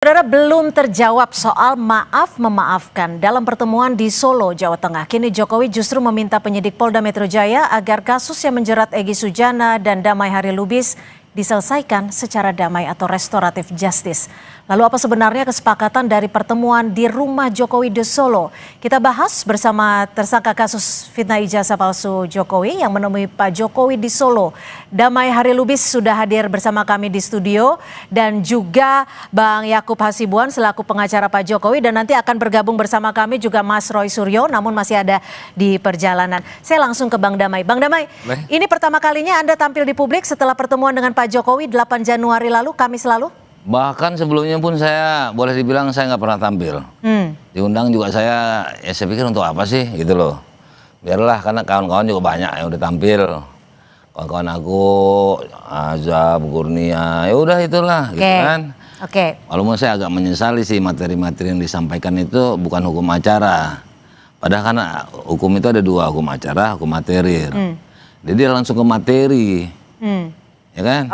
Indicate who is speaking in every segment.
Speaker 1: Saudara, belum terjawab soal maaf memaafkan dalam pertemuan di Solo, Jawa Tengah. Kini Jokowi justru meminta penyidik Polda Metro Jaya agar kasus yang menjerat Egy Sujana dan Damai Hari Lubis diselesaikan secara damai atau restoratif justice. Lalu apa sebenarnya kesepakatan dari pertemuan di rumah Jokowi di Solo? Kita bahas bersama tersangka kasus fitnah ijazah palsu Jokowi yang menemui Pak Jokowi di Solo. Damai Hari Lubis sudah hadir bersama kami di studio dan juga Bang Yakub Hasibuan selaku pengacara Pak Jokowi, dan nanti akan bergabung bersama kami juga Mas Roy Suryo namun masih ada di perjalanan. Saya langsung ke Bang Damai. Bang Damai, ini pertama kalinya Anda tampil di publik setelah pertemuan dengan Pak Jokowi 8 Januari lalu, Kamis lalu?
Speaker 2: Bahkan sebelumnya pun saya boleh dibilang saya nggak pernah tampil. Diundang juga saya pikir untuk apa sih gitu loh. Biarlah, karena kawan-kawan juga banyak yang udah tampil. Kawan-kawan aku, Azab, Kurnia, ya udah itulah gitu kan. Walaupun saya agak menyesali sih materi-materi yang disampaikan itu bukan hukum acara. Padahal karena hukum itu ada dua, hukum acara, hukum materir. Jadi langsung ke materi. Ya kan?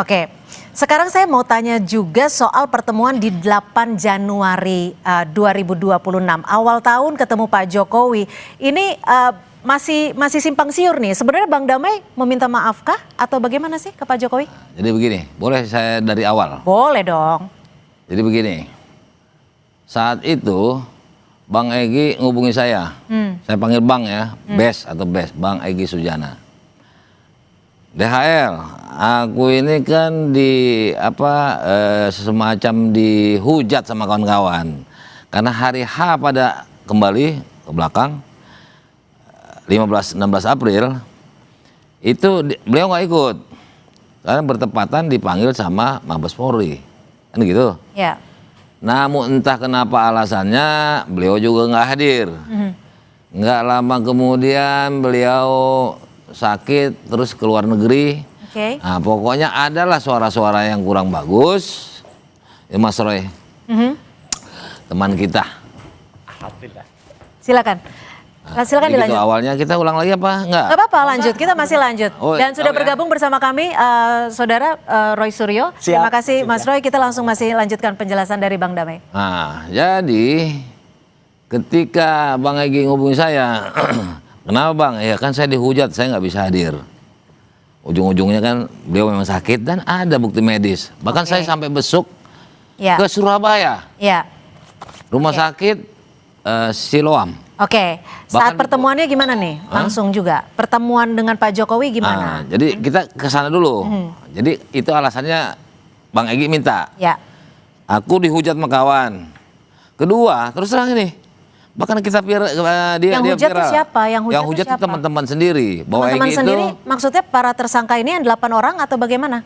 Speaker 1: Sekarang saya mau tanya juga soal pertemuan di 8 Januari 2026. Awal tahun ketemu Pak Jokowi. Ini masih simpang siur nih. Sebenarnya Bang Damai meminta maafkah atau bagaimana sih ke Pak Jokowi?
Speaker 2: Jadi begini, boleh saya dari awal?
Speaker 1: Boleh dong.
Speaker 2: Jadi begini, saat itu Bang Egy ngubungi saya. Saya panggil Bang ya, Bes atau Bes, Bang Egy Sujana. DHL, aku ini kan semacam dihujat sama kawan-kawan. Karena hari H pada kembali ke belakang 16 April itu beliau nggak ikut karena bertepatan dipanggil sama Mabes Polri, kan gitu.
Speaker 1: Ya.
Speaker 2: Namun entah kenapa alasannya beliau juga nggak hadir. Nggak lama kemudian beliau sakit terus ke luar negeri. Nah, pokoknya adalah suara-suara yang kurang bagus. Ya, Mas Roy, teman kita.
Speaker 1: Silakan. Silakan dilanjut.
Speaker 2: Gitu, awalnya kita ulang lagi apa enggak?
Speaker 1: Nggak apa-apa, lanjut. Kita masih lanjut. Dan sudah bergabung bersama kami Saudara Roy Suryo. Terima kasih Mas Roy. Kita langsung masih lanjutkan penjelasan dari Bang Damai.
Speaker 2: Nah, jadi ketika Bang Egy ngubungi saya, kenapa Bang? Ya kan saya dihujat, saya nggak bisa hadir. Ujung-ujungnya kan beliau memang sakit dan ada bukti medis. Bahkan saya sampai besuk ke Surabaya. Rumah sakit Siloam.
Speaker 1: Saat pertemuannya gimana nih? Langsung juga. Pertemuan dengan Pak Jokowi gimana?
Speaker 2: Jadi kita ke sana dulu. Jadi itu alasannya Bang Egy minta. Aku dihujat sama kawan. Kedua, terus terang ini. Bahkan kita dia
Speaker 1: hujat
Speaker 2: viral.
Speaker 1: Itu siapa? Yang
Speaker 2: hujat itu teman-teman sendiri.
Speaker 1: Teman-teman sendiri maksudnya para tersangka ini yang 8 orang atau bagaimana?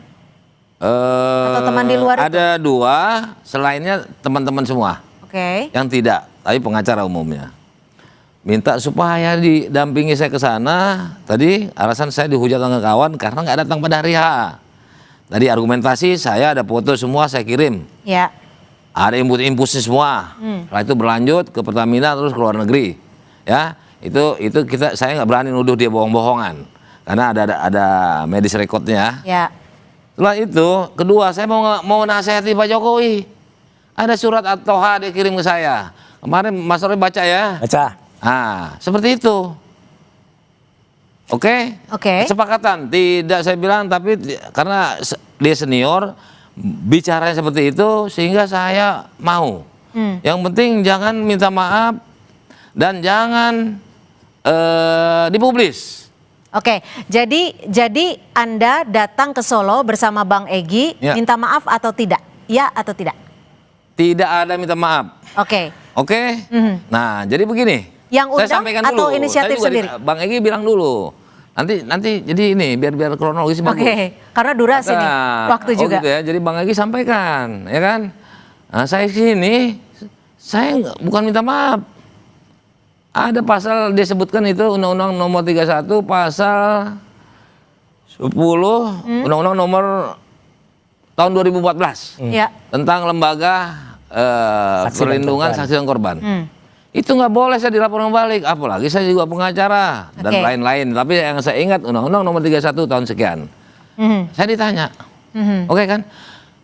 Speaker 1: Atau teman di luar itu?
Speaker 2: Ada 2, selainnya teman-teman semua. Yang tidak, tapi pengacara umumnya. Minta supaya didampingi saya ke sana. Tadi alasan saya dihujat sama kawan karena nggak datang pada hari H. Tadi argumentasi saya ada foto semua saya kirim. Ada input-inputnya semua. Setelah itu berlanjut ke Pertamina terus ke luar negeri. Ya, itu saya nggak berani nuduh dia bohong-bohongan karena ada medis recordnya. Setelah itu kedua saya mau nasihati Pak Jokowi. Ada surat At-Toha dia kirim ke saya. Kemarin Mas Roy baca ya? Baca. Nah, seperti itu. Kesepakatan. Tidak saya bilang, tapi karena dia senior, bicaranya seperti itu sehingga saya mau. Yang penting jangan minta maaf dan jangan dipublis.
Speaker 1: Jadi Anda datang ke Solo bersama Bang Egy, minta maaf atau tidak? Ya atau tidak?
Speaker 2: Tidak ada minta maaf. Nah, jadi begini.
Speaker 1: Yang undang
Speaker 2: saya sampaikan
Speaker 1: atau
Speaker 2: dulu.
Speaker 1: inisiatif sendiri? Bang
Speaker 2: Egy bilang dulu. Nanti jadi ini biar kronologis bagus.
Speaker 1: Karena durasi nih, waktu juga.
Speaker 2: Gitu ya. Jadi Bang Egy sampaikan, ya kan? Nah, saya sini, saya bukan minta maaf. Ada pasal disebutkan itu Undang-Undang Nomor 31 pasal 10 Undang-Undang Nomor tahun 2014 tentang lembaga perlindungan saksi dan korban. Itu nggak boleh saya dilaporkan balik, apalagi saya juga pengacara dan lain-lain. Tapi yang saya ingat Undang-Undang Nomor 31 tahun sekian. Saya ditanya, kan?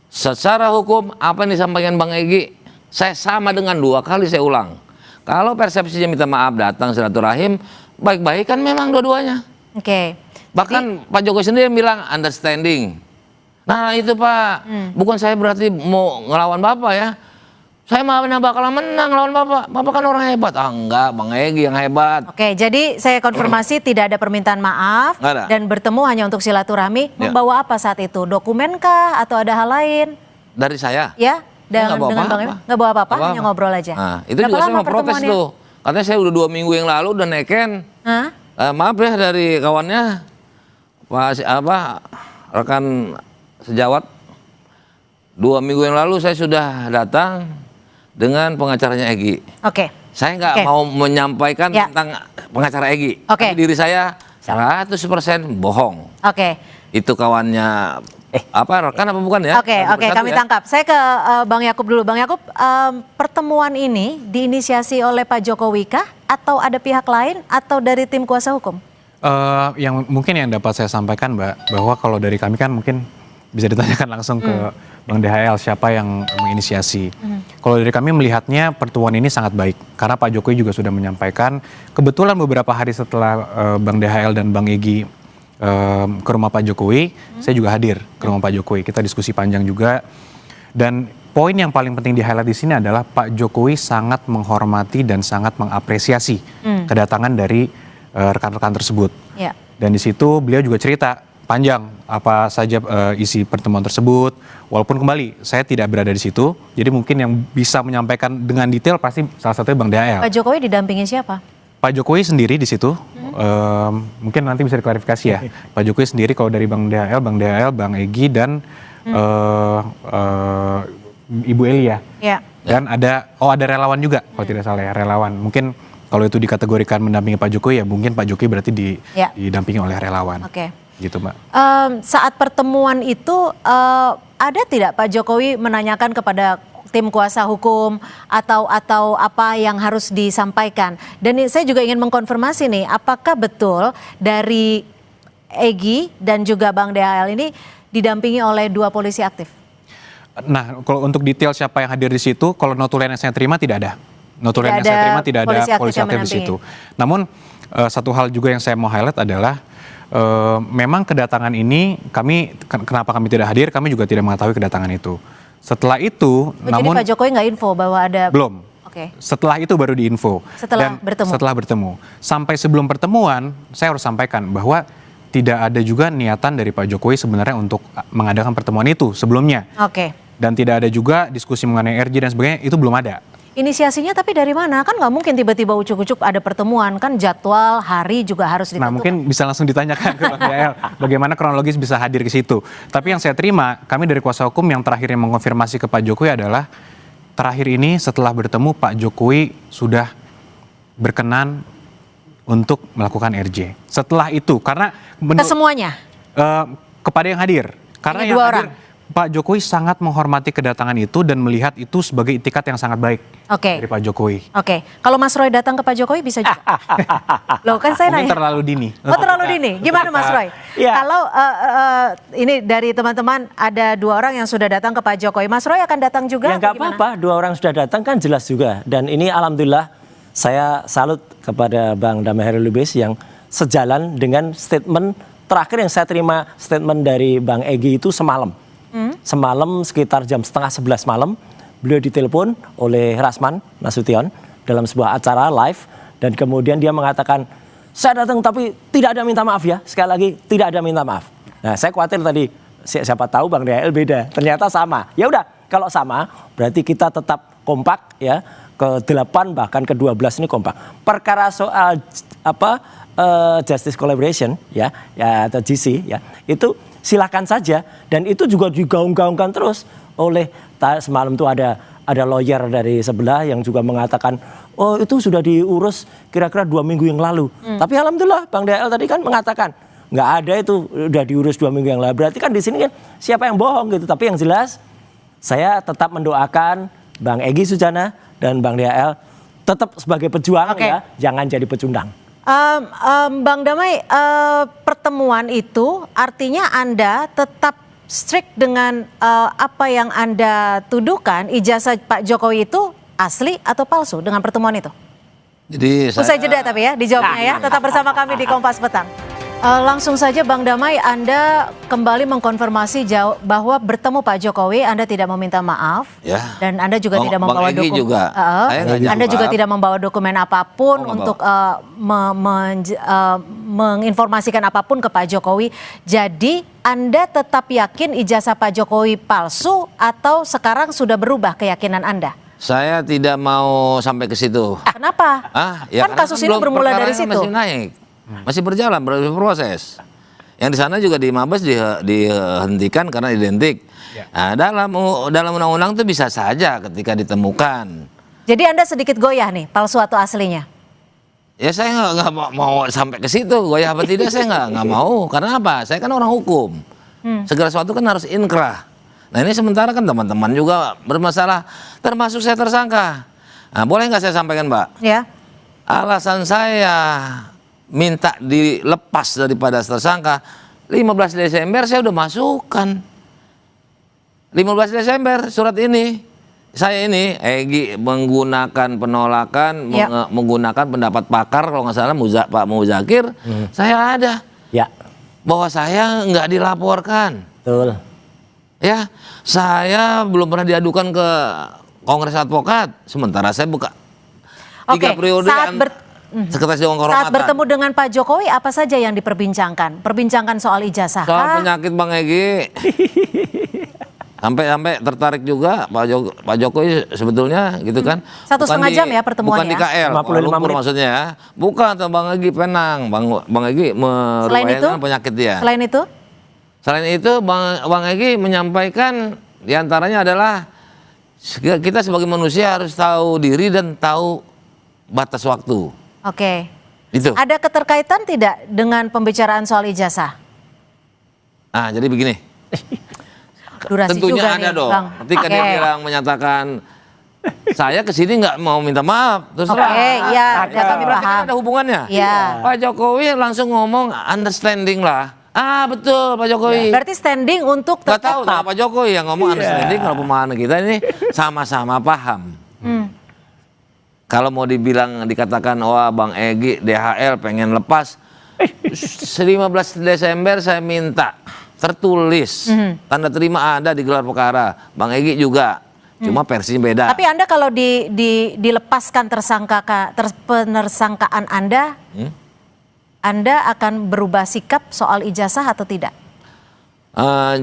Speaker 2: Secara hukum apa yang disampaikan Bang Egy Saya sama dengan 2 kali saya ulang. Kalau persepsinya minta maaf datang silaturahim, baik-baik kan memang dua-duanya.
Speaker 1: Oke.
Speaker 2: Bahkan Pak Jokowi sendiri bilang understanding. Nah itu Pak, bukan saya berarti mau ngelawan Bapak ya. Saya mah bakalan menang lawan Bapak. Bapak kan orang hebat. Ah enggak, Bang Egy yang hebat.
Speaker 1: Oke, jadi saya konfirmasi tidak ada permintaan maaf dan bertemu hanya untuk silaturahmi. Membawa apa saat itu? Dokumenkah atau ada hal lain?
Speaker 2: Dari saya?
Speaker 1: Ya, dengan Bang Egy? Nggak bawa apa-apa, hanya ngobrol aja.
Speaker 2: Nah, itu juga saya mau protes tuh. Katanya saya udah 2 minggu yang lalu udah neken. Maaf ya dari kawannya, rekan sejawat. 2 minggu yang lalu saya sudah datang dengan pengacaranya Egy.
Speaker 1: Oke.
Speaker 2: Saya nggak mau menyampaikan tentang pengacara Egy. Tapi diri saya 100% bohong.
Speaker 1: Oke.
Speaker 2: Itu kawannya rekan apa bukan ya?
Speaker 1: Oke, kami tangkap. Saya ke Bang Yakub dulu. Bang Yakub, pertemuan ini diinisiasi oleh Pak Jokowi kah atau ada pihak lain atau dari tim kuasa hukum?
Speaker 3: Yang dapat saya sampaikan Mbak, bahwa kalau dari kami kan mungkin bisa ditanyakan langsung ke Bang DHL siapa yang menginisiasi. Kalau dari kami melihatnya pertemuan ini sangat baik karena Pak Jokowi juga sudah menyampaikan. Kebetulan beberapa hari setelah Bang DHL dan Bang Egy ke rumah Pak Jokowi, saya juga hadir ke rumah Pak Jokowi. Kita diskusi panjang juga. Dan poin yang paling penting di highlight di sini adalah Pak Jokowi sangat menghormati dan sangat mengapresiasi kedatangan dari rekan-rekan tersebut. Dan di situ beliau juga cerita panjang apa saja isi pertemuan tersebut. Walaupun kembali saya tidak berada di situ, jadi mungkin yang bisa menyampaikan dengan detail pasti salah satunya Bang DHL.
Speaker 1: Pak Jokowi didampingi siapa? Pak
Speaker 3: Jokowi sendiri di situ. Mungkin nanti bisa diklarifikasi ya. Pak Jokowi sendiri kalau dari Bang DHL, Bang Egy dan Ibu Elia. Dan ada relawan juga kalau tidak salah ya, relawan. Mungkin kalau itu dikategorikan mendampingi Pak Jokowi ya mungkin Pak Jokowi berarti didampingi oleh relawan. Gitu Mbak.
Speaker 1: Saat pertemuan itu ada tidak Pak Jokowi menanyakan kepada tim kuasa hukum atau apa yang harus disampaikan? Dan saya juga ingin mengkonfirmasi nih, apakah betul dari Egy dan juga Bang DHL ini didampingi oleh 2 polisi aktif?
Speaker 3: Nah, kalau untuk detail siapa yang hadir di situ, kalau notulen yang saya terima tidak ada. Notulen yang saya terima tidak ada polisi aktif di situ. Namun satu hal juga yang saya mau highlight adalah memang kedatangan ini kenapa kami tidak hadir, kami juga tidak mengetahui kedatangan itu. Setelah itu, namun
Speaker 1: jadi Pak Jokowi nggak info bahwa ada?
Speaker 3: Belum. Setelah itu baru diinfo. Setelah bertemu. Sampai sebelum pertemuan, saya harus sampaikan bahwa tidak ada juga niatan dari Pak Jokowi sebenarnya untuk mengadakan pertemuan itu sebelumnya. Dan tidak ada juga diskusi mengenai RJ dan sebagainya, itu belum ada.
Speaker 1: Inisiasinya tapi dari mana? Kan nggak mungkin tiba-tiba ucuk-ucuk ada pertemuan, kan jadwal, hari juga harus ditentukan.
Speaker 3: Nah mungkin bisa langsung ditanyakan ke Bang DHL bagaimana kronologis bisa hadir ke situ. Tapi yang saya terima, kami dari kuasa hukum yang terakhir yang mengonfirmasi ke Pak Jokowi adalah terakhir ini setelah bertemu Pak Jokowi sudah berkenan untuk melakukan RJ. Setelah itu, karena
Speaker 1: semuanya?
Speaker 3: Kepada yang hadir. Karena yang hadir, Pak Jokowi sangat menghormati kedatangan itu dan melihat itu sebagai itikat yang sangat baik dari Pak Jokowi.
Speaker 1: Kalau Mas Roy datang ke Pak Jokowi bisa juga? Loh kan saya nanya.
Speaker 3: Terlalu dini.
Speaker 1: Terlalu dini. Gimana Mas Roy? Kalau ini dari teman-teman ada 2 orang yang sudah datang ke Pak Jokowi, Mas Roy akan datang juga?
Speaker 4: Ya nggak apa-apa, 2 orang sudah datang kan jelas juga. Dan ini alhamdulillah saya salut kepada Bang Damai Hairil Lubis yang sejalan dengan statement terakhir yang saya terima, statement dari Bang Egy itu semalam. Semalam sekitar jam 10:30 malam beliau ditelepon oleh Rasman Nasution dalam sebuah acara live dan kemudian dia mengatakan saya datang tapi tidak ada minta maaf ya, sekali lagi tidak ada minta maaf. Nah saya khawatir tadi siapa tahu Bang DHL beda, ternyata sama. Ya udah kalau sama berarti kita tetap kompak ya, ke-8 bahkan ke-12 ini kompak. Perkara soal justice collaboration ya atau GC ya itu silakan saja dan itu juga digaung-gaungkan terus oleh semalam tuh ada lawyer dari sebelah yang juga mengatakan oh itu sudah diurus kira-kira 2 minggu yang lalu. Tapi alhamdulillah Bang DHL tadi kan mengatakan nggak ada itu udah diurus 2 minggu yang lalu. Berarti kan di sini kan siapa yang bohong gitu. Tapi yang jelas saya tetap mendoakan Bang Egy Sujana dan Bang DHL tetap sebagai pejuang ya, jangan jadi pecundang.
Speaker 1: Bang Damai, pertemuan itu artinya Anda tetap strict dengan apa yang Anda tuduhkan, ijazah Pak Jokowi itu asli atau palsu dengan pertemuan itu?
Speaker 2: Jadi
Speaker 1: Usai jeda tapi ya, dijawabnya ya. Tetap bersama kami di Kompas Petang. Langsung saja Bang Damai, Anda kembali mengkonfirmasi bahwa bertemu Pak Jokowi, Anda tidak meminta maaf,
Speaker 2: ya.
Speaker 1: dan Anda juga tidak
Speaker 2: Bang
Speaker 1: membawa
Speaker 2: Egy juga.
Speaker 1: Anda juga tidak membawa dokumen apapun untuk menginformasikan apapun ke Pak Jokowi. Jadi Anda tetap yakin ijazah Pak Jokowi palsu atau sekarang sudah berubah keyakinan Anda?
Speaker 2: Saya tidak mau sampai ke situ.
Speaker 1: Kenapa?
Speaker 2: Ya
Speaker 1: kan kasus ini bermula dari situ.
Speaker 2: Masih naik. Masih berjalan, berproses. Yang di sana juga di Mabes dihentikan karena identik. Nah, dalam undang-undang itu bisa saja ketika ditemukan.
Speaker 1: Jadi Anda sedikit goyah nih, palsu atau aslinya?
Speaker 2: Ya saya nggak mau sampai ke situ, goyah apa tidak saya nggak mau. Karena apa? Saya kan orang hukum. Segala sesuatu kan harus inkrah. Nah ini sementara kan teman-teman juga bermasalah, termasuk saya tersangka. Nah boleh nggak saya sampaikan, Mbak? Ya. Alasan saya minta dilepas daripada tersangka 15 Desember saya udah masukkan 15 Desember surat ini saya ini Egy menggunakan penolakan menggunakan pendapat pakar kalau nggak salah Pak Muzakir saya ada bahwa saya nggak dilaporkan betul ya saya belum pernah diadukan ke Kongres Advokat sementara saya buka 3 periode Sekretaris Dewan Kehormatan. Saat bertemu dengan Pak Jokowi, apa saja yang diperbincangkan? Perbincangkan soal ijazah. Soal penyakit Bang Egy. Sampai tertarik juga Pak Jokowi sebetulnya gitu kan. 1,5 jam ya pertemuannya. Bukan di KL, 55 menit maksudnya ya. Bukan Bang Egy penang. Bang Egy merupakan penyakit dia. Selain itu? Selain itu Bang Egy menyampaikan diantaranya adalah kita sebagai manusia harus tahu diri dan tahu batas waktu. Oke. Itu. Ada keterkaitan tidak dengan pembicaraan soal ijazah? Ah, jadi begini. Durasi tentunya juga ada nih, dong. Ketika dia bilang menyatakan saya kesini nggak mau minta maaf, terus ya, kami paham. Ada hubungannya. Ya. Pak Jokowi langsung ngomong understanding lah. Ah betul Pak Jokowi. Berarti standing untuk tetap. Gak tahu Pak Jokowi yang ngomong understanding kalau pemahaman kita ini sama-sama paham. Kalau mau dikatakan wah Bang Egy DHL pengen lepas 15 Desember saya minta tertulis tanda terima ada di gelar perkara Bang Egy juga cuma versinya beda. Tapi Anda kalau dilepaskan penersangkaan Anda Anda akan berubah sikap soal ijazah atau tidak?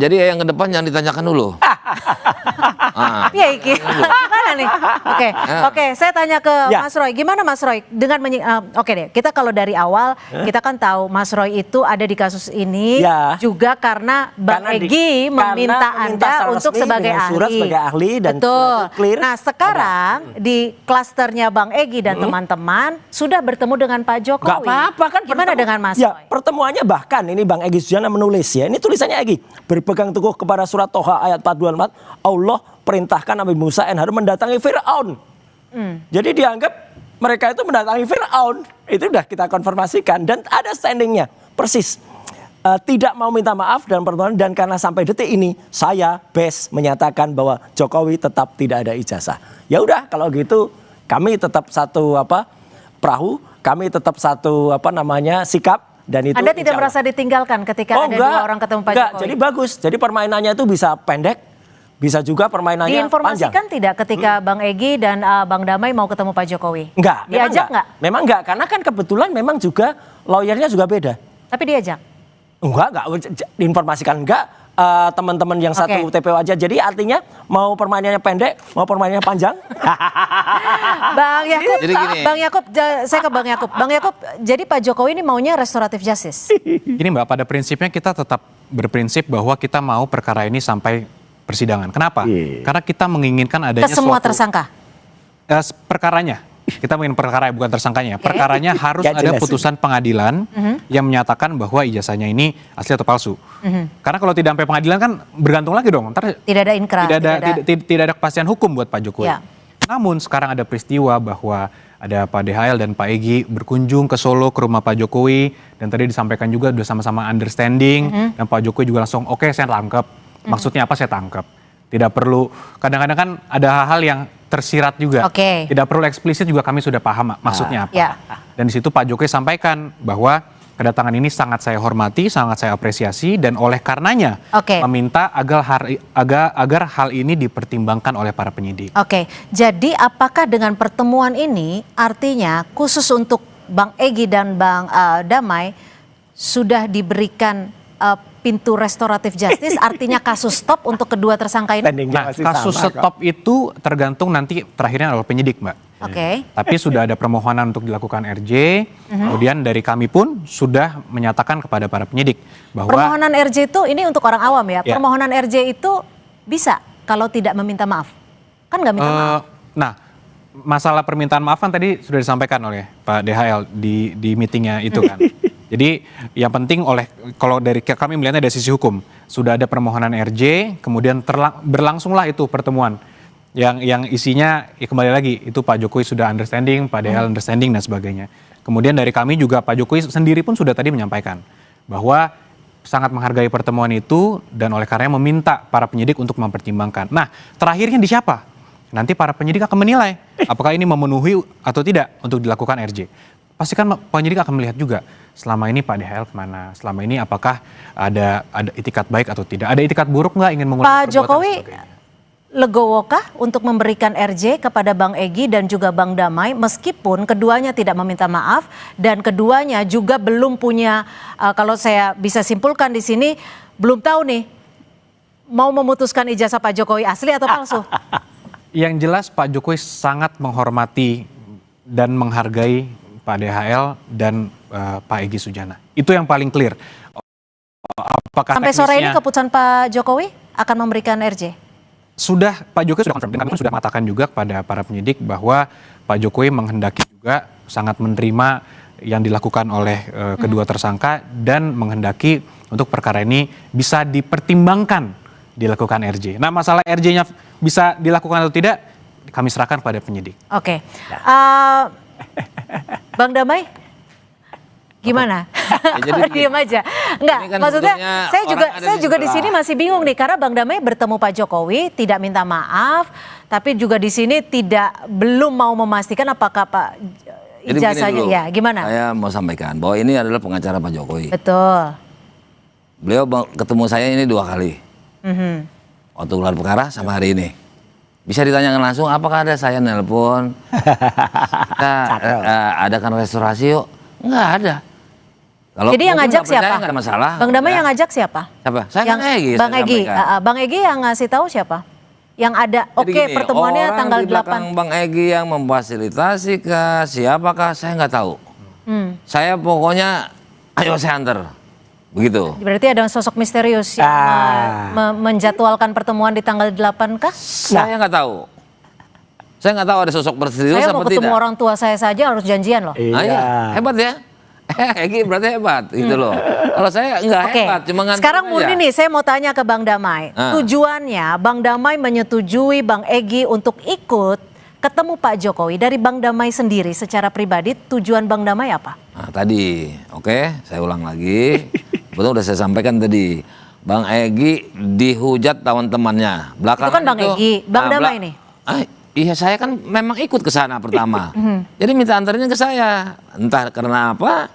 Speaker 2: Jadi yang ke depan jangan ditanyakan dulu. Iya Iki, gimana nih? Oke, saya tanya ke Mas Roy. Gimana Mas Roy? Dengan oke deh, kita kalau dari awal kita kan tahu Mas Roy itu ada di kasus ini juga karena Bang Egy meminta Anda untuk sebagai ahli. Dan betul. Nah sekarang di klasternya Bang Egy dan teman-teman sudah bertemu dengan Pak Jokowi. Gak apa-apa kan? Gimana dengan Mas Roy? Pertemuannya bahkan ini Bang Egy Sujana menulis ya. Ini tulisannya Egy. Berpegang teguh kepada surat Toha ayat 424, Allah perintahkan Nabi Musa dan Harun mendatangi Fir'aun. Jadi dianggap mereka itu mendatangi Fir'aun. Itu sudah kita konfirmasikan dan ada standingnya persis. Tidak mau minta maaf dalam pertemuan dan karena sampai detik ini saya menyatakan bahwa Jokowi tetap tidak ada ijazah. Ya udah kalau gitu kami tetap satu perahu, kami tetap satu sikap. Dan itu Anda tidak merasa ditinggalkan ketika ada dua orang ketemu Pak Jokowi? Jadi bagus. Jadi permainannya itu bisa pendek, bisa juga permainannya panjang. Diinformasikan tidak ketika Bang Egy dan Bang Damai mau ketemu Pak Jokowi? Enggak. Diajak nggak? Memang enggak, karena kan kebetulan memang juga lawyernya juga beda. Tapi diajak? Enggak. Diinformasikan enggak. Teman-teman yang satu TPO aja. Jadi artinya mau permainannya pendek, mau permainannya panjang. Bang Yakub, saya ke Bang Yakub. Bang Yakub, jadi Pak Jokowi ini maunya restoratif justice.
Speaker 3: Gini Mbak, pada prinsipnya kita tetap berprinsip bahwa kita mau perkara ini sampai persidangan. Kenapa? Karena kita menginginkan adanya
Speaker 1: semua tersangka.
Speaker 3: Perkaranya. Kita ingin perkara bukan tersangkanya. Perkaranya harus ada putusan pengadilan yang menyatakan bahwa ijazahnya ini asli atau palsu. Karena kalau tidak sampai pengadilan kan bergantung lagi dong. Ntar tidak ada inkrah. Tidak ada kepastian hukum buat Pak Jokowi. Namun sekarang ada peristiwa bahwa ada Pak DHL dan Pak Egy berkunjung ke Solo ke rumah Pak Jokowi. Dan tadi disampaikan juga sudah sama-sama understanding. Dan Pak Jokowi juga langsung oke, saya tangkap. Maksudnya apa saya tangkap. Tidak perlu, kadang-kadang kan ada hal-hal yang tersirat juga. Tidak perlu eksplisit juga kami sudah paham maksudnya apa. Dan di situ Pak Jokowi sampaikan bahwa kedatangan ini sangat saya hormati, sangat saya apresiasi, dan oleh karenanya meminta agar hal ini dipertimbangkan oleh para penyidik.
Speaker 1: Jadi apakah dengan pertemuan ini artinya khusus untuk Bang Egy dan Bang Damai sudah diberikan pintu restoratif justice, artinya kasus stop untuk kedua tersangka ini?
Speaker 3: Nah, kasus stop itu tergantung nanti terakhirnya oleh penyidik, Mbak. Tapi sudah ada permohonan untuk dilakukan RJ, kemudian dari kami pun sudah menyatakan kepada para penyidik bahwa
Speaker 1: permohonan RJ itu ini untuk orang awam ya. Permohonan RJ itu bisa kalau tidak meminta maaf, kan nggak minta maaf.
Speaker 3: Nah, masalah permintaan maaf kan tadi sudah disampaikan oleh Pak DHL di meetingnya itu kan. Jadi yang penting kalau dari kami melihatnya dari sisi hukum, sudah ada permohonan RJ, kemudian berlangsunglah itu pertemuan. Yang isinya ya kembali lagi itu Pak Jokowi sudah understanding, Pak DHL understanding dan sebagainya. Kemudian dari kami juga Pak Jokowi sendiri pun sudah tadi menyampaikan bahwa sangat menghargai pertemuan itu dan oleh karenanya meminta para penyidik untuk mempertimbangkan. Nah, terakhirnya di siapa? Nanti para penyidik akan menilai apakah ini memenuhi atau tidak untuk dilakukan RJ. Pastikan penyidik akan melihat juga selama ini Pak DHL kemana, selama ini apakah ada itikat baik atau tidak, ada itikat buruk nggak ingin mengulangi
Speaker 1: Pak Jokowi legowokah untuk memberikan RJ kepada Bang Egy dan juga Bang Damai meskipun keduanya tidak meminta maaf dan keduanya juga belum punya, kalau saya bisa simpulkan di sini, belum tahu nih mau memutuskan ijazah Pak Jokowi asli atau palsu?
Speaker 3: Yang jelas Pak Jokowi sangat menghormati dan menghargai Pak DHL dan Pak Egy Sujana. Itu yang paling clear. Apakah
Speaker 1: sampai sore ini keputusan Pak Jokowi akan memberikan RJ?
Speaker 3: Sudah, Pak Jokowi sudah confirm, dan kami sudah mengatakan juga kepada para penyidik bahwa Pak Jokowi menghendaki juga sangat menerima yang dilakukan oleh kedua tersangka dan menghendaki untuk perkara ini bisa dipertimbangkan dilakukan RJ. Nah, masalah RJ-nya bisa dilakukan atau tidak, kami serahkan pada penyidik.
Speaker 1: Bang Damai, gimana?
Speaker 2: Jadi
Speaker 1: diam aja. Enggak,
Speaker 2: kan
Speaker 1: maksudnya saya juga di sini
Speaker 2: sebelah.
Speaker 1: masih bingung nih karena Bang Damai bertemu Pak Jokowi tidak minta maaf, tapi juga di sini belum mau memastikan apakah Pak ijazahnya ya gimana?
Speaker 2: Saya mau sampaikan bahwa ini adalah pengacara Pak Jokowi.
Speaker 1: Betul.
Speaker 2: Beliau ketemu saya ini 2 kali. Waktu gelar perkara sama hari ini. Bisa ditanyakan langsung apakah ada saya nelpon. Adakan restorasi yuk. Enggak ada. Kalau
Speaker 1: jadi yang ngajak siapa?
Speaker 2: Enggak ada masalah.
Speaker 1: Bang Damai yang ngajak siapa?
Speaker 2: Siapa? Saya
Speaker 1: yang
Speaker 2: Egy.
Speaker 1: Bang Egy. Bang Egy yang ngasih tahu siapa? Yang ada pertemuannya tanggal 8.
Speaker 2: Orang di belakang Bang Egy yang memfasilitasi siapakah saya nggak tahu. Saya pokoknya ayo saya antar. Begitu.
Speaker 1: Berarti ada sosok misterius yang menjadwalkan pertemuan di tanggal 8 kah?
Speaker 2: Saya nggak tahu. Saya nggak tahu ada sosok misterius
Speaker 1: saya mau
Speaker 2: seperti
Speaker 1: ketemu orang tua saya saja harus janjian loh.
Speaker 2: Iya. Hebat ya. Egy berarti hebat gitu loh. Kalau saya nggak hebat, cuma nganter
Speaker 1: sekarang murni
Speaker 2: aja.
Speaker 1: nih saya mau tanya ke Bang Damai. Tujuannya Bang Damai menyetujui Bang Egy untuk ikut ketemu Pak Jokowi dari Bang Damai sendiri secara pribadi, tujuan Bang Damai apa?
Speaker 2: Nah tadi, saya ulang lagi. Betul udah saya sampaikan tadi. Bang Egy dihujat teman-temannya. Belakangan
Speaker 1: itu kan Bang Egy, Bang Damai nih.
Speaker 2: Iya saya kan memang ikut ke sana pertama. Jadi minta antarnya ke saya. Entah karena apa.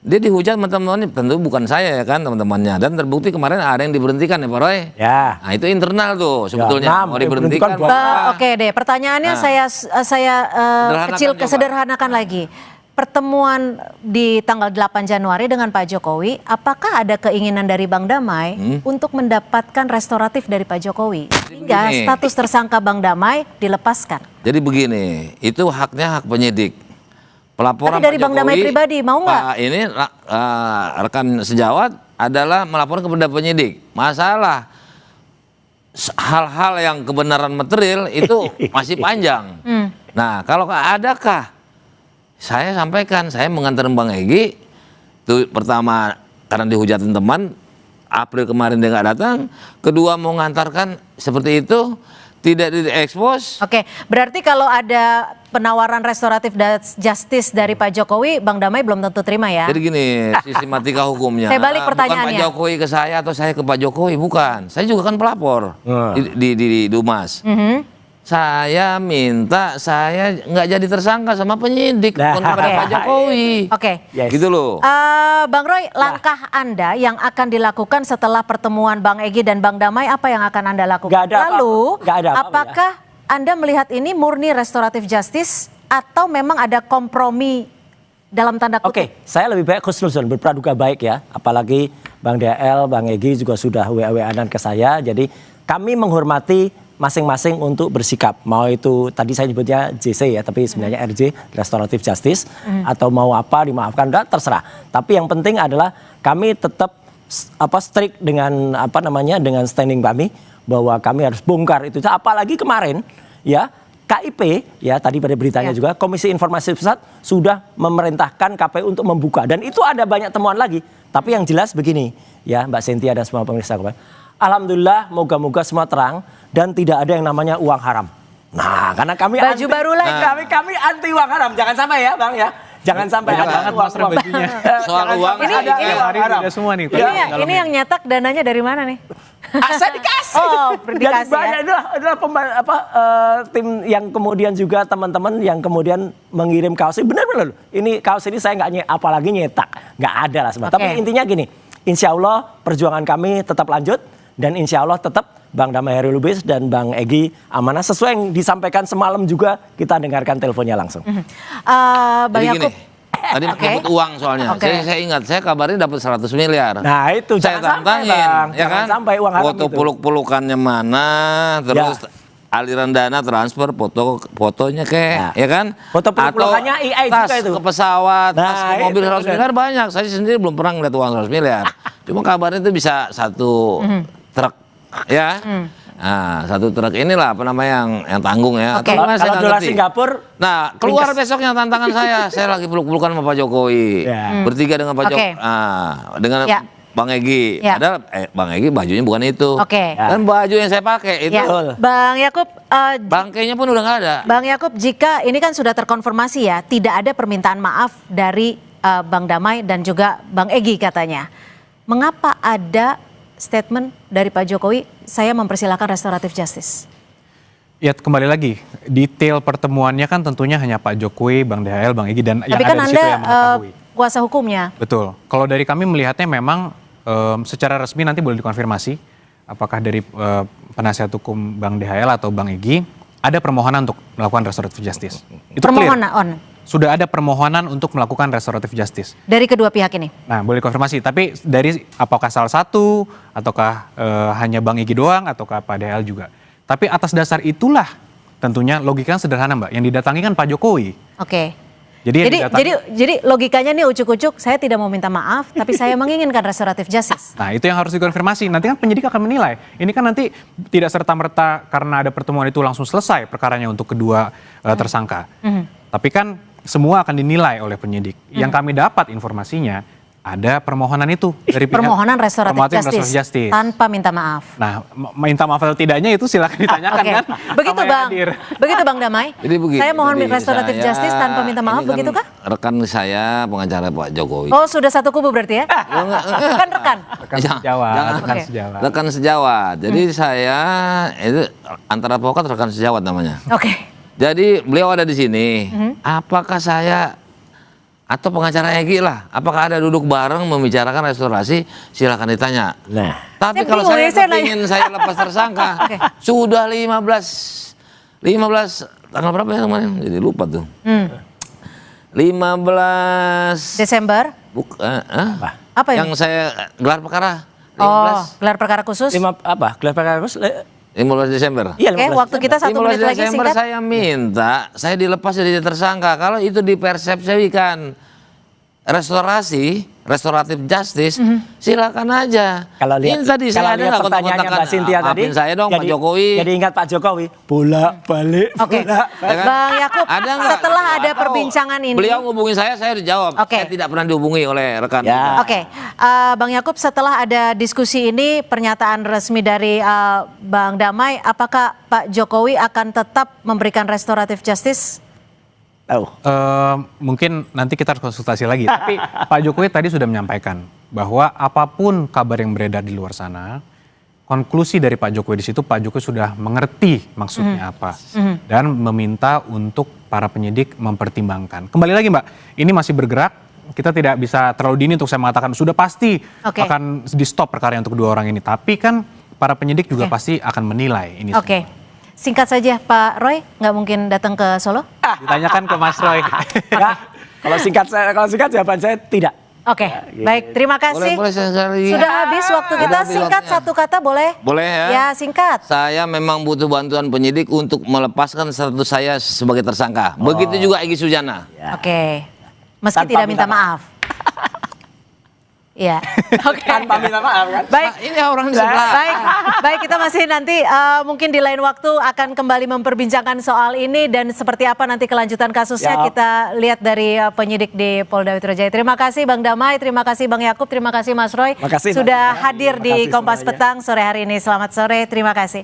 Speaker 2: Dia dihujat teman-temannya. Tentu bukan saya ya kan teman-temannya. Dan terbukti kemarin ada yang diberhentikan ya Pak Roy.
Speaker 4: Ya.
Speaker 2: Nah itu internal tuh sebetulnya. Mau diberhentikan.
Speaker 1: Oke deh pertanyaannya saya sederhanakan lagi. Pertemuan di tanggal 8 Januari dengan Pak Jokowi, apakah ada keinginan dari Bang Damai untuk mendapatkan restoratif dari Pak Jokowi? Hingga status tersangka Bang Damai dilepaskan.
Speaker 2: Jadi begini, itu hak penyidik. Pelaporan
Speaker 1: tapi dari Bang Damai pribadi, mau nggak?
Speaker 2: Ini rekan sejawat adalah melaporkan kepada penyidik. Masalah hal-hal yang kebenaran material itu masih panjang. Nah kalau adakah saya sampaikan, saya mengantar Bang Egy, itu pertama karena dihujatin teman, April kemarin dia nggak datang, kedua mau mengantarkan seperti itu, tidak diekspos.
Speaker 1: Oke, berarti kalau ada penawaran restoratif justice dari Pak Jokowi, Bang Damai belum tentu terima ya?
Speaker 2: Jadi gini, sistematika hukumnya.
Speaker 1: Saya balik pertanyaannya.
Speaker 2: Bukan Pak Jokowi ke saya atau saya ke Pak Jokowi, bukan. Saya juga kan pelapor di Dumas. Saya minta saya nggak jadi tersangka sama penyidik, bukan kepada Pak Jokowi.
Speaker 1: Oke.
Speaker 2: Gitu loh.
Speaker 1: Bang Roy, langkah Anda yang akan dilakukan setelah pertemuan Bang Egy dan Bang Damai, apa yang akan Anda lakukan? Lalu, apakah Anda melihat ini murni restoratif justice atau memang ada kompromi dalam tanda kutip?
Speaker 4: Oke, saya lebih baik khusnuzon, berpraduga baik ya. Apalagi Bang DL, Bang Egy juga sudah WA-WA-an ke saya. Jadi kami menghormati masing-masing untuk bersikap. Mau itu tadi saya nyebutnya JC ya, tapi sebenarnya RJ, Restoratif Justice, atau mau apa dimaafkan, udah terserah. Tapi yang penting adalah kami tetap strict dengan dengan standing kami bahwa kami harus bongkar itu. Apalagi kemarin ya KIP ya tadi pada beritanya juga Komisi Informasi Pusat sudah memerintahkan KPU untuk membuka, dan itu ada banyak temuan lagi. Tapi yang jelas begini ya Mbak Cynthia dan semua pemirsa, alhamdulillah moga-moga semua terang dan tidak ada yang namanya uang haram. Nah, karena kami
Speaker 1: baju baru lagi.
Speaker 4: Kami anti uang haram. Jangan sampai ya, Bang ya. Jangan sampai ada uang bajunya.
Speaker 2: Soal uang
Speaker 1: ini
Speaker 3: ada semua nih.
Speaker 1: Ini yang nyetak dananya dari mana nih?
Speaker 4: Saya dikasih.
Speaker 1: Oh,
Speaker 4: jadi banyak adalah tim yang kemudian juga teman-teman yang kemudian mengirim kaos ini. Benar-benar ini kaos ini saya nggak apalagi nyetak, nggak ada lah sebab. Tapi intinya gini, insya Allah perjuangan kami tetap lanjut dan insya Allah tetap Bang Damai Hairil Lubis dan Bang Egy amanah sesuai yang disampaikan semalam juga kita dengarkan teleponnya langsung.
Speaker 1: Bang Yakub.
Speaker 2: Tadi menyebut uang soalnya. Saya ingat, saya kabarin dapat 100 miliar.
Speaker 4: Nah itu
Speaker 2: saya tantangin, ya kan?
Speaker 4: Sampai uang haram
Speaker 2: foto peluk-pelukannya mana, terus aliran dana transfer, fotonya ya kan?
Speaker 4: Foto peluk-pelukannya AI
Speaker 2: tas
Speaker 4: juga itu.
Speaker 2: ke pesawat, tas ke mobil 100 miliar banyak. Saya sendiri belum pernah ngeliat uang 100 miliar. Cuma kabarnya itu bisa satu truk, ya. Nah, satu truk inilah yang tanggung ya.
Speaker 4: Kalau dolar Singapura.
Speaker 2: Nah, keluar besoknya tantangan saya. Saya lagi peluk-pelukan sama Pak Jokowi. Bertiga dengan Pak Jokowi. Dengan Bang Egy. Padahal Bang Egy bajunya bukan itu. Dan baju yang saya pakai itu.
Speaker 1: Bang Yakub.
Speaker 2: Bangkainya pun udah nggak ada.
Speaker 1: Bang Yakub, jika ini kan sudah terkonfirmasi ya, tidak ada permintaan maaf dari Bang Damai dan juga Bang Egy katanya. Mengapa ada statement dari Pak Jokowi, saya mempersilahkan restoratif justice?
Speaker 3: Ya kembali lagi, detail pertemuannya kan tentunya hanya Pak Jokowi, Bang DHL, Bang Egy dan yang ada
Speaker 1: kan
Speaker 3: di situ yang mengetahui.
Speaker 1: Kuasa hukumnya.
Speaker 3: Betul. Kalau dari kami melihatnya memang secara resmi nanti boleh dikonfirmasi apakah dari penasihat hukum Bang DHL atau Bang Egy ada permohonan untuk melakukan restoratif justice. Itu
Speaker 1: permohonan.
Speaker 3: Sudah ada permohonan untuk melakukan restoratif justice.
Speaker 1: Dari kedua pihak ini?
Speaker 3: Nah, boleh konfirmasi. Tapi dari apakah salah satu, ataukah hanya Bang Egy doang, ataukah Pak DHL juga. Tapi atas dasar itulah tentunya logikanya sederhana Mbak. Yang didatangi kan Pak Jokowi.
Speaker 1: Jadi logikanya nih ucuk-ucuk, saya tidak mau minta maaf, tapi saya menginginkan restoratif justice.
Speaker 3: Nah itu yang harus dikonfirmasi. Nanti kan penyidik akan menilai. Ini kan nanti tidak serta-merta karena ada pertemuan itu langsung selesai perkaranya untuk kedua tersangka. Tapi kan semua akan dinilai oleh penyidik. Yang kami dapat informasinya ada permohonan itu dari pihak
Speaker 1: permohonan restoratif justice tanpa minta maaf.
Speaker 3: Nah, minta maaf atau tidaknya itu silakan ditanyakan kan.
Speaker 1: Begitu Bang. Begitu Bang Damai. Saya mohon restoratif justice tanpa minta maaf, begitu kah?
Speaker 2: Rekan saya pengacara Pak Jokowi.
Speaker 1: Oh, sudah satu kubu berarti ya? Kan rekan.
Speaker 3: Rekan
Speaker 2: sejawat. Jadi saya itu antara advokat rekan sejawat namanya. Jadi beliau ada di sini. Apakah saya atau pengacara Egy lah, apakah ada duduk bareng membicarakan restorasi? Silakan ditanya. Tapi kalau saya ingin saya lepas tersangka, sudah 15 tanggal berapa ya kemarin? Jadi lupa tuh. 15
Speaker 1: Desember.
Speaker 2: Apa yang saya gelar perkara?
Speaker 1: 15. Oh, gelar perkara khusus?
Speaker 4: Gelar perkara khusus?
Speaker 2: 15 Desember.
Speaker 4: Iya,
Speaker 1: waktu kita 1 menit lagi
Speaker 2: restoratif justice, silakan aja.
Speaker 4: Kalau lihat,
Speaker 2: ini tadi saya ada nggak
Speaker 4: pertanyaannya Mbak Cynthia tadi,
Speaker 2: maafin saya dong, Pak Jokowi.
Speaker 4: Jadi ingat Pak Jokowi, bolak-balik.
Speaker 1: Oke,
Speaker 2: kan?
Speaker 1: Bang Yakub,
Speaker 2: Ada nggak?
Speaker 1: setelah ada
Speaker 2: Atau
Speaker 1: perbincangan ini,
Speaker 2: beliau ngubungin saya dijawab.
Speaker 1: Oke.
Speaker 2: Saya tidak pernah dihubungi oleh rekan.
Speaker 4: Ya.
Speaker 1: Oke, Bang Yakub, setelah ada diskusi ini, pernyataan resmi dari Bang Damai, apakah Pak Jokowi akan tetap memberikan restoratif justice?
Speaker 3: Mungkin nanti kita harus konsultasi lagi. Tapi Pak Jokowi tadi sudah menyampaikan bahwa apapun kabar yang beredar di luar sana, konklusi dari Pak Jokowi di situ, Pak Jokowi sudah mengerti maksudnya apa dan meminta untuk para penyidik mempertimbangkan. Kembali lagi Mbak, ini masih bergerak. Kita tidak bisa terlalu dini untuk saya mengatakan sudah pasti akan di stop perkara untuk kedua orang ini. Tapi kan para penyidik juga pasti akan menilai ini.
Speaker 1: Oke. Singkat saja Pak Roy, nggak mungkin datang ke Solo?
Speaker 3: Ditanyakan ke Mas Roy.
Speaker 4: Kalau singkat jawaban saya tidak.
Speaker 1: Oke, baik, terima kasih.
Speaker 2: Boleh sekali.
Speaker 1: Sudah habis waktu kita, singkat satu kata boleh?
Speaker 2: Boleh ya?
Speaker 1: Ya, singkat.
Speaker 2: Saya memang butuh bantuan penyidik untuk melepaskan status saya sebagai tersangka. Begitu juga Egy Sujana.
Speaker 1: Oke, meski
Speaker 4: Tanpa
Speaker 1: tidak minta
Speaker 4: minta
Speaker 1: maaf. Iya. Oke.
Speaker 4: Tanpa minta maaf kan?
Speaker 1: Baik.
Speaker 2: Nah, ini orang di sebelah.
Speaker 1: Baik, kita masih nanti mungkin di lain waktu akan kembali memperbincangkan soal ini dan seperti apa nanti kelanjutan kasusnya kita lihat dari penyidik di Polda Metro Jaya. Terima kasih Bang Damai, terima kasih Bang Yakub, terima kasih Mas Roy
Speaker 4: Makasih,
Speaker 1: sudah
Speaker 4: Mbak.
Speaker 1: hadir
Speaker 4: Terima
Speaker 1: di
Speaker 4: kasih
Speaker 1: Kompas
Speaker 4: semuanya.
Speaker 1: Petang sore hari ini. Selamat sore, terima kasih.